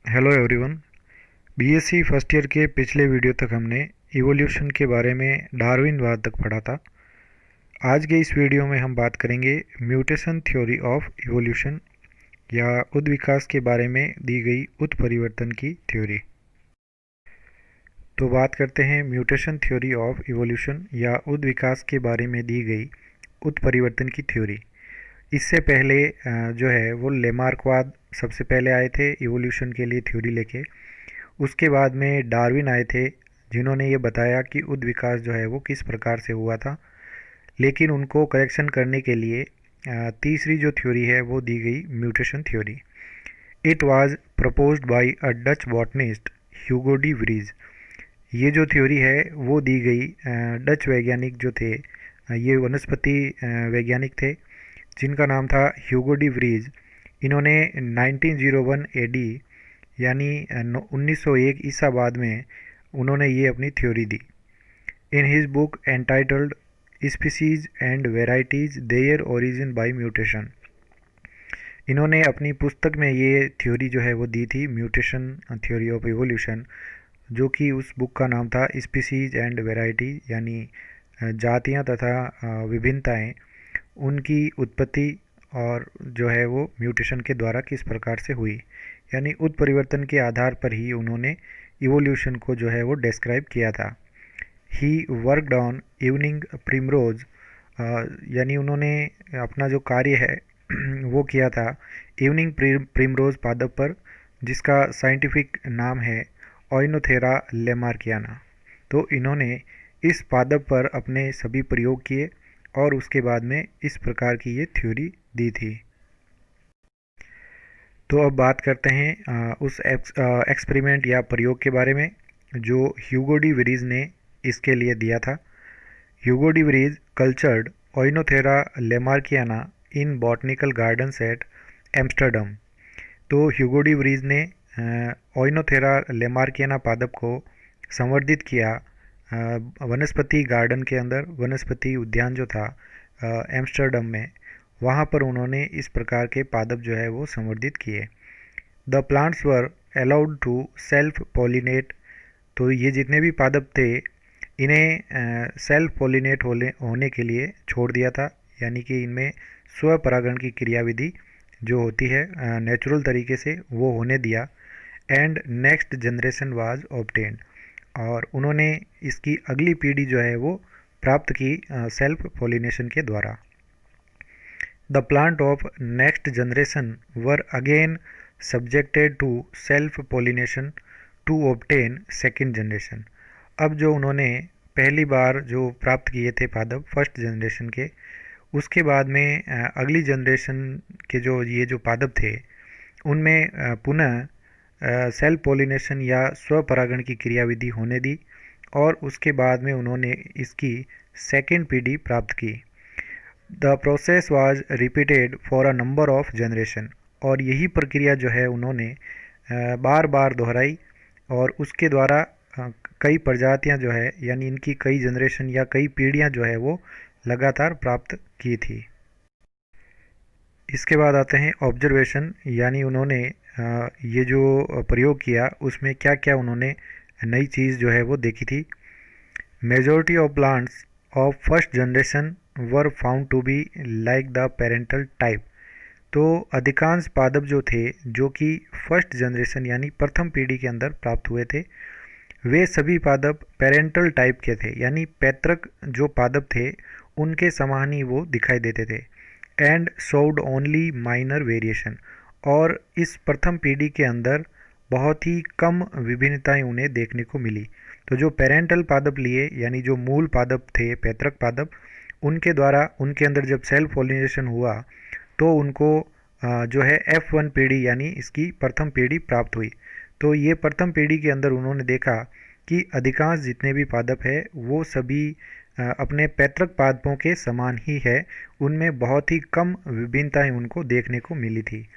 Hello everyone. BSc first year के पिछले video तक हमने इवोल्यूशन के बारे में डार्विनवाद तक पढ़ा था। आज के इस वीडियो में हम बात करेंगे म्यूटेशन थ्योरी ऑफ इवोल्यूशन या उत्विकास के बारे में दी गई उत्परिवर्तन की थ्योरी। तो बात करते हैं म्यूटेशन थ्योरी ऑफ इवोल्यूशन या उत्विकास के बारे में दी गई उत्परिवर्तन की थ्योरी। इससे पहले जो है वो लेमार्कवाद सबसे पहले आए थे इवोल्यूशन के लिए थ्योरी लेके। उसके बाद में डार्विन आए थे जिन्होंने ये बताया कि उत्विकास जो है वो किस प्रकार से हुआ था। लेकिन उनको करेक्शन करने के लिए तीसरी जो थ्योरी है वो दी गई mutation theory. It was proposed by a Dutch botanist Hugo de Vries. ये जो थ्योरी है वो दी गई डच वैज्ञानिक जो थे, ये वनस्पति वैज्ञानिक थे जिनका नाम था ह्यूगो डी व्रीज। इन्होंने 1901 एडी यानी 1901 ईसा बाद में उन्होंने ये अपनी थ्योरी दी। In his book entitled species and varieties their origin by mutation. इन्होंने अपनी पुस्तक में ये थ्योरी जो है वो दी थी, म्यूटेशन थ्योरी ऑफ इवोल्यूशन, जो कि उस बुक का नाम था स्पीसीज एंड वेराइटी, यानी जातियाँ तथा विभिन्नताएँ, उनकी उत्पत्ति और जो है वो म्यूटेशन के द्वारा किस प्रकार से हुई, यानी उत्परिवर्तन के आधार पर ही उन्होंने इवोल्यूशन को जो है वो डिस्क्राइब किया था। He worked on evening primrose, यानी उन्होंने अपना जो कार्य है वो किया था इवनिंग प्रिमरोज पादप पर, जिसका साइंटिफिक नाम है ओइनोथेरा लेमार्कियाना। तो इन्होंने इस पादप पर अपने सभी प्रयोग किए और उसके बाद में इस प्रकार की ये थ्योरी दी थी। तो अब बात करते हैं उस एक्सपेरिमेंट या प्रयोग के बारे में जो ह्यूगो डी व्रीज ने इसके लिए दिया था। ह्यूगो डी व्रीज कल्चर्ड ओइनोथेरा लेमार्कियाना इन बॉटनिकल गार्डन्स एट एम्स्टर्डम। तो ह्यूगो डी व्रीज ने ओइनोथेरा लेमार्कियाना पादप को संवर्धित किया वनस्पति गार्डन के अंदर, वनस्पति उद्यान जो था एम्स्टर्डम में, वहाँ पर उन्होंने इस प्रकार के पादप जो है वो संवर्धित किए। The plants were allowed to self pollinate. तो ये जितने भी पादप थे इन्हें सेल्फ पॉलिनेट होने के लिए छोड़ दिया था, यानी कि इनमें स्वपरागण की क्रियाविधि जो होती है नेचुरल तरीके से वो होने दिया। And next generation was obtained, और उन्होंने इसकी अगली पीढ़ी जो है वो प्राप्त की सेल्फ पॉलिनेशन के द्वारा। The plant of next generation were again subjected to self pollination to obtain second generation. अब जो उन्होंने पहली बार जो प्राप्त किए थे पादप फर्स्ट जनरेशन के, उसके बाद में अगली जनरेशन के जो पादप थे उनमें पुनः सेल्फ पॉलिनेशन या स्वपरागण की क्रियाविधि होने दी और उसके बाद में उन्होंने इसकी सेकेंड पीढ़ी प्राप्त की। The process was repeated for a number of generation, और यही प्रक्रिया जो है उन्होंने बार बार दोहराई और उसके द्वारा कई प्रजातियां जो है, यानी इनकी कई जनरेशन या कई पीढ़ियां जो है वो लगातार प्राप्त की थी। इसके बाद आते हैं ऑब्जर्वेशन, यानी उन्होंने ये जो प्रयोग किया उसमें क्या क्या उन्होंने नई चीज़ जो है वो देखी थी। Majority of plants of first generation were found to be like the parental type. तो अधिकांश पादप जो थे जो कि फर्स्ट जनरेशन यानी प्रथम पीढ़ी के अंदर प्राप्त हुए थे, वे सभी पादप पेरेंटल टाइप के थे, यानी पैतृक जो पादप थे उनके समान ही वो दिखाई देते थे। And showed only minor variation, और इस प्रथम पीढ़ी के अंदर बहुत ही कम विभिन्नताएं उन्हें देखने को मिली। तो जो पेरेंटल पादप लिए, यानी जो मूल पादप थे पैतृक पादप, उनके द्वारा उनके अंदर जब सेल्फ पॉलिनेशन हुआ तो उनको जो है F1 पीढ़ी यानी इसकी प्रथम पीढ़ी प्राप्त हुई। तो ये प्रथम पीढ़ी के अंदर उन्होंने देखा कि अधिकांश जितने भी पादप है वो सभी अपने पैतृक पादपों के समान ही है, उनमें बहुत ही कम विभिन्नताएं उनको देखने को मिली थी।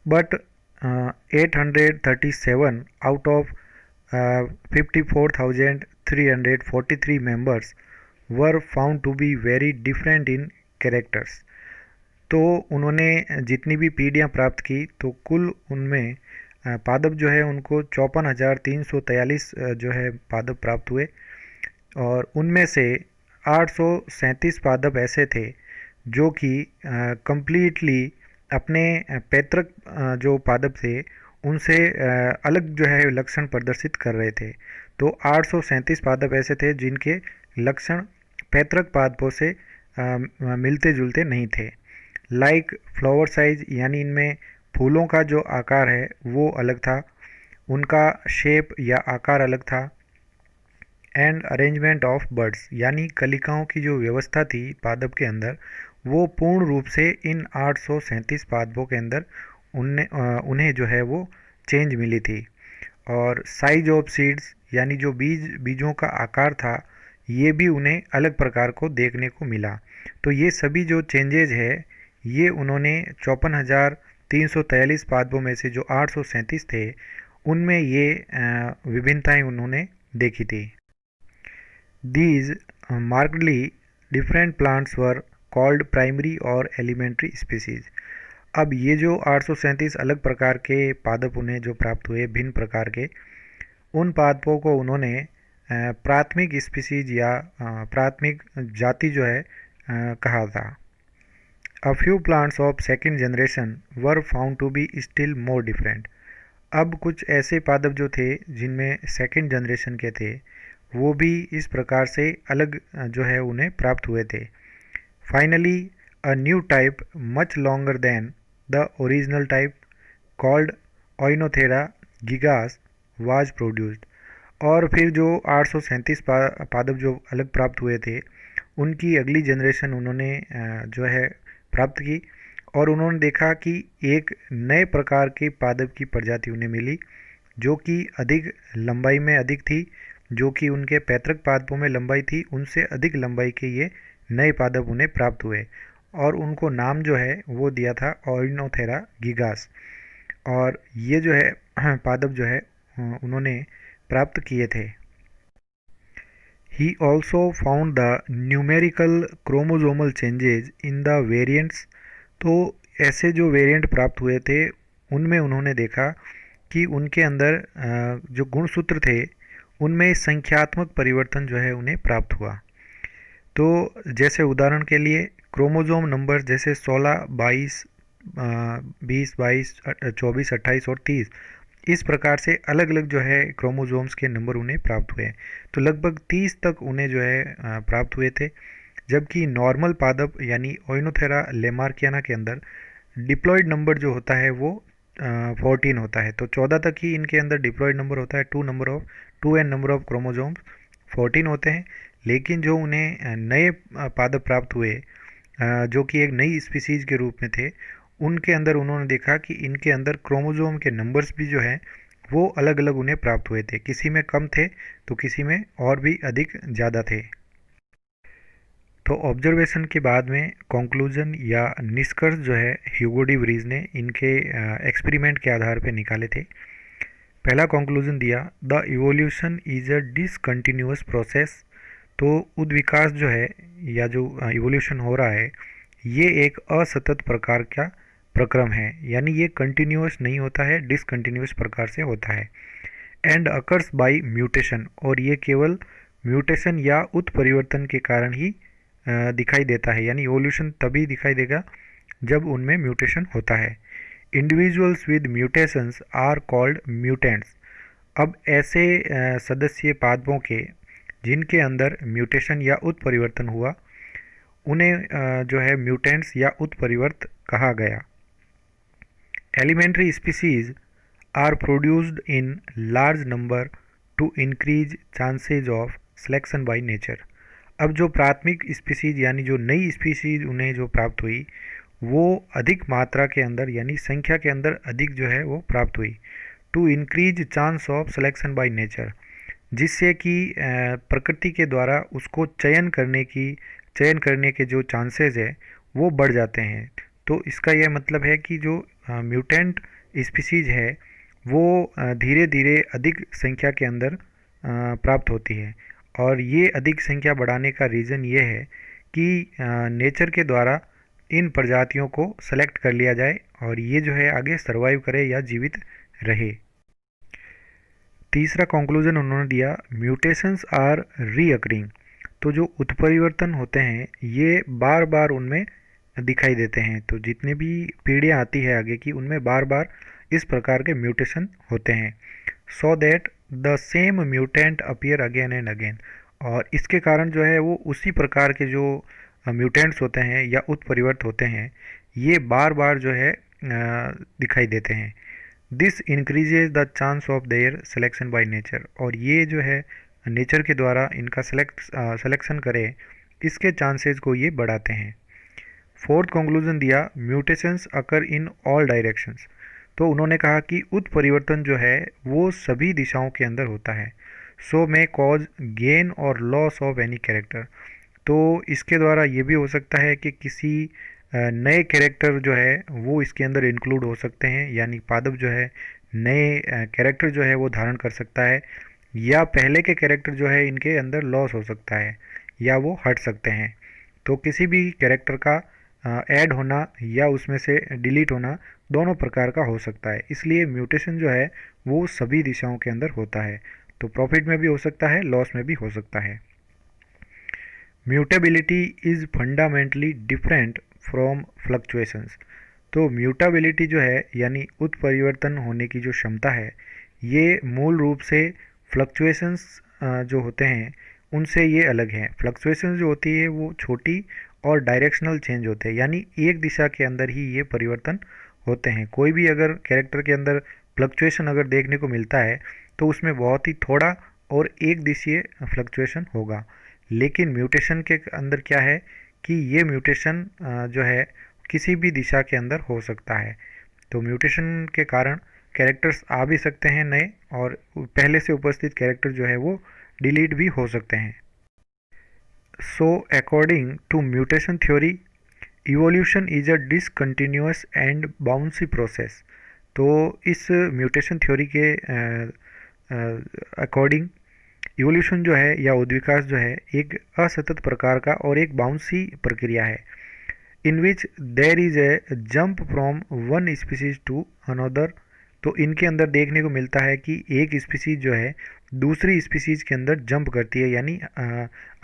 But 837 out of 54,343 members were found to be very different in characters. तो उन्होंने जितनी भी पीढ़ियाँ प्राप्त की तो कुल उनमें पादप जो है उनको 54,343 जो है पादप प्राप्त हुए, और उनमें से 837 पादप ऐसे थे जो कि कंप्लीटली अपने पैतृक जो पादप थे उनसे अलग जो है लक्षण प्रदर्शित कर रहे थे। तो 837 पादप ऐसे थे जिनके लक्षण पैतृक पादपों से मिलते जुलते नहीं थे। लाइक फ्लावर साइज, यानी इनमें फूलों का जो आकार है वो अलग था, उनका शेप या आकार अलग था। एंड अरेंजमेंट ऑफ बर्ड्स, यानी कलिकाओं की जो व्यवस्था थी पादप के अंदर, वो पूर्ण रूप से इन 837 पादपों के अंदर उन्हें जो है वो चेंज मिली थी। और साइज ऑफ सीड्स, यानी जो बीजों का आकार था, ये भी उन्हें अलग प्रकार को देखने को मिला। तो ये सभी जो चेंजेज है ये उन्होंने 54,343 पादपों में से जो 837 थे उनमें ये विभिन्नताएं उन्होंने देखी थी। These markedly different plants were called primary और elementary species। अब ये जो 837 अलग प्रकार के पादप उन्हें जो प्राप्त हुए भिन्न प्रकार के, उन पादपों को उन्होंने प्राथमिक स्पीसीज या प्राथमिक जाति जो है कहा था। A few plants of second generation were found to be still more different। अब कुछ ऐसे पादप जो थे जिनमें सेकंड जनरेशन के थे वो भी इस प्रकार से अलग जो है उन्हें प्राप्त हुए थे। Finally a new type much longer than the original type called Oenothera gigas was produced. और फिर जो 837 पादप जो अलग प्राप्त हुए थे उनकी अगली जनरेशन उन्होंने जो है प्राप्त की, और उन्होंने देखा कि एक नए प्रकार के पादप की प्रजाति उन्हें मिली जो कि अधिक लंबाई में अधिक थी, जो कि उनके पैतृक पादपों में लंबाई थी उनसे अधिक लंबाई के ये नए पादप उन्हें प्राप्त हुए, और उनको नाम जो है वो दिया था ओइनोथेरा गिगास। और ये जो है पादप जो है उन्होंने प्राप्त किए थे। He also found the numerical chromosomal changes in the variants। तो ऐसे जो वेरिएंट प्राप्त हुए थे उनमें उन्होंने देखा कि उनके अंदर जो गुणसूत्र थे उनमें संख्यात्मक परिवर्तन जो है उन्हें प्राप्त हुआ। तो जैसे उदाहरण के लिए क्रोमोसोम नंबर जैसे 16, 22, 20, 22, 24, 28 और 30, इस प्रकार से अलग अलग जो है क्रोमोसोम्स के नंबर उन्हें प्राप्त हुए। तो लगभग 30 तक उन्हें जो है प्राप्त हुए थे, जबकि नॉर्मल पादप यानी ओइनोथेरा लेमार्कियाना के अंदर डिप्लॉयड नंबर जो होता है वो 14 होता है। तो 14 तक ही इनके अंदर डिप्लॉयड नंबर होता है, two n number of chromosomes 14 होते हैं। लेकिन जो उन्हें नए पादप प्राप्त हुए जो कि एक नई स्पीसीज के रूप में थे, उनके अंदर उन्होंने देखा कि इनके अंदर क्रोमोसोम के नंबर्स भी जो हैं वो अलग अलग उन्हें प्राप्त हुए थे, किसी में कम थे तो किसी में और भी अधिक ज़्यादा थे। तो ऑब्जर्वेशन के बाद में कंक्लूजन या निष्कर्ष जो है ह्यूगो डी व्रीज ने इनके एक्सपेरिमेंट के आधार पर निकाले थे। पहला कंक्लूजन दिया, the evolution is a discontinuous process. तो उद्विकास जो है या जो इवोल्यूशन हो रहा है ये एक असतत प्रकार का प्रक्रम है, यानी ये कंटिन्यूअस नहीं होता है, डिसकंटिन्यूअस प्रकार से होता है। एंड अकर्स बाय म्यूटेशन, और ये केवल म्यूटेशन या उत्परिवर्तन के कारण ही दिखाई देता है, यानी इवोल्यूशन तभी दिखाई देगा जब उनमें म्यूटेशन होता है। Individuals with mutations are called mutants. अब ऐसे सदस्य पादपों के जिनके अंदर म्यूटेशन या उत्परिवर्तन हुआ उन्हें जो है म्यूटेंट्स या उत्परिवर्त कहा गया। Elementary species are produced in large number to increase chances of selection by nature. अब जो प्राथमिक स्पीसीज यानी जो नई स्पीसीज उन्हें जो प्राप्त हुई वो अधिक मात्रा के अंदर यानी संख्या के अंदर अधिक जो है वो प्राप्त हुई, to increase chance of selection by nature, जिससे कि प्रकृति के द्वारा उसको चयन करने के जो चांसेस है वो बढ़ जाते हैं। तो इसका यह मतलब है कि जो म्यूटेंट स्पीसीज है वो धीरे धीरे अधिक संख्या के अंदर प्राप्त होती है, और ये अधिक संख्या बढ़ाने का रीज़न ये है कि नेचर के द्वारा इन प्रजातियों को सेलेक्ट कर लिया जाए और ये जो है आगे सर्वाइव करे या जीवित रहे। तीसरा कंक्लूजन उन्होंने दिया, म्यूटेशंस आर रीअकरिंग। तो जो उत्परिवर्तन होते हैं ये बार बार उनमें दिखाई देते हैं। तो जितनी भी पीढ़ियाँ आती है आगे की, उनमें बार बार इस प्रकार के म्यूटेशन होते हैं। So that the same mutant appear again and again. और इसके कारण जो है वो उसी प्रकार के जो म्यूटेंट्स होते हैं या उत्परिवर्त होते हैं ये बार बार जो है दिखाई देते हैं। This increases the chance of their selection by nature. और ये जो है नेचर के द्वारा इनका सिलेक्शन करे, इसके चांसेस को ये बढ़ाते हैं। फोर्थ कंक्लूजन दिया, mutations occur in all directions. तो उन्होंने कहा कि उत्परिवर्तन जो है वो सभी दिशाओं के अंदर होता है। सो मे कॉज गेन और लॉस ऑफ एनी कैरेक्टर। तो इसके द्वारा ये भी हो सकता है कि किसी नए कैरेक्टर जो है वो इसके अंदर इंक्लूड हो सकते हैं, यानी पादप जो है नए कैरेक्टर जो है वो धारण कर सकता है, या पहले के कैरेक्टर जो है इनके अंदर लॉस हो सकता है या वो हट सकते हैं। तो किसी भी कैरेक्टर का ऐड होना या उसमें से डिलीट होना दोनों प्रकार का हो सकता है। इसलिए म्यूटेशन जो है वो सभी दिशाओं के अंदर होता है। तो प्रॉफिट में भी हो सकता है, लॉस में भी हो सकता है। Mutability is fundamentally different from fluctuations. तो म्यूटेबिलिटी जो है यानी उत्परिवर्तन होने की जो क्षमता है ये मूल रूप से फ्लक्चुएशंस जो होते हैं उनसे ये अलग है। फ्लक्चुएशंस जो होती है वो छोटी और डायरेक्शनल चेंज होते हैं, यानी एक दिशा के अंदर ही ये परिवर्तन होते हैं। कोई भी अगर कैरेक्टर के अंदर फ्लक्चुएशन अगर देखने को मिलता है तो उसमें बहुत ही थोड़ा और एक दिशीय फ्लक्चुएशन होगा। लेकिन म्यूटेशन के अंदर क्या है कि ये म्यूटेशन जो है किसी भी दिशा के अंदर हो सकता है। तो म्यूटेशन के कारण कैरेक्टर्स आ भी सकते हैं नए, और पहले से उपस्थित कैरेक्टर जो है वो डिलीट भी हो सकते हैं। So according to mutation theory, evolution is a discontinuous and bouncy process. तो इस म्यूटेशन थ्योरी के अकॉर्डिंग इवोल्यूशन जो है या उद्विकास जो है एक असतत प्रकार का और एक बाउंसी प्रक्रिया है, in which there is a jump from one species to another. तो इनके अंदर देखने को मिलता है कि एक स्पीसीज जो है दूसरी स्पीसीज के अंदर जंप करती है, यानी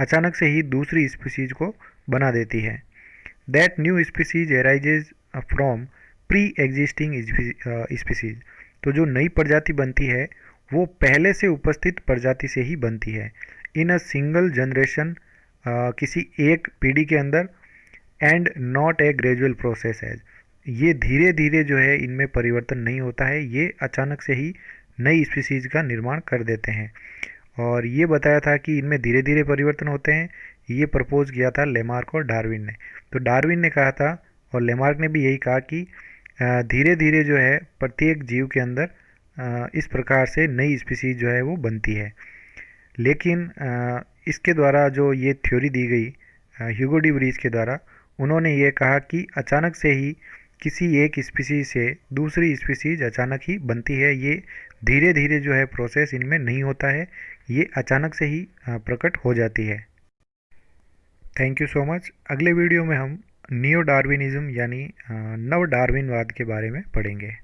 अचानक से ही दूसरी स्पीसीज को बना देती है। That new species arises from pre existing species. तो जो नई प्रजाति बनती है वो पहले से उपस्थित प्रजाति से ही बनती है। इन अ सिंगल जनरेशन, किसी एक पीढ़ी के अंदर, and not a gradual process है। ये धीरे धीरे जो है इनमें परिवर्तन नहीं होता है, ये अचानक से ही नई स्पीसीज का निर्माण कर देते हैं। और ये बताया था कि इनमें धीरे धीरे परिवर्तन होते हैं, ये प्रपोज किया था लेमार्क और डार्विन ने। तो डार्विन ने कहा था और लेमार्क ने भी यही कहा कि धीरे धीरे जो है प्रत्येक जीव के अंदर इस प्रकार से नई स्पीसीज जो है वो बनती है। लेकिन इसके द्वारा जो ये थ्योरी दी गई ह्यूगो डी व्रीज के द्वारा, उन्होंने ये कहा कि अचानक से ही किसी एक स्पीसीज से दूसरी स्पीसीज अचानक ही बनती है। ये धीरे धीरे जो है प्रोसेस इनमें नहीं होता है, ये अचानक से ही प्रकट हो जाती है। Thank you so much. अगले वीडियो में हम नियो डार्विनिज्म यानी नव डार्विनवाद के बारे में पढ़ेंगे।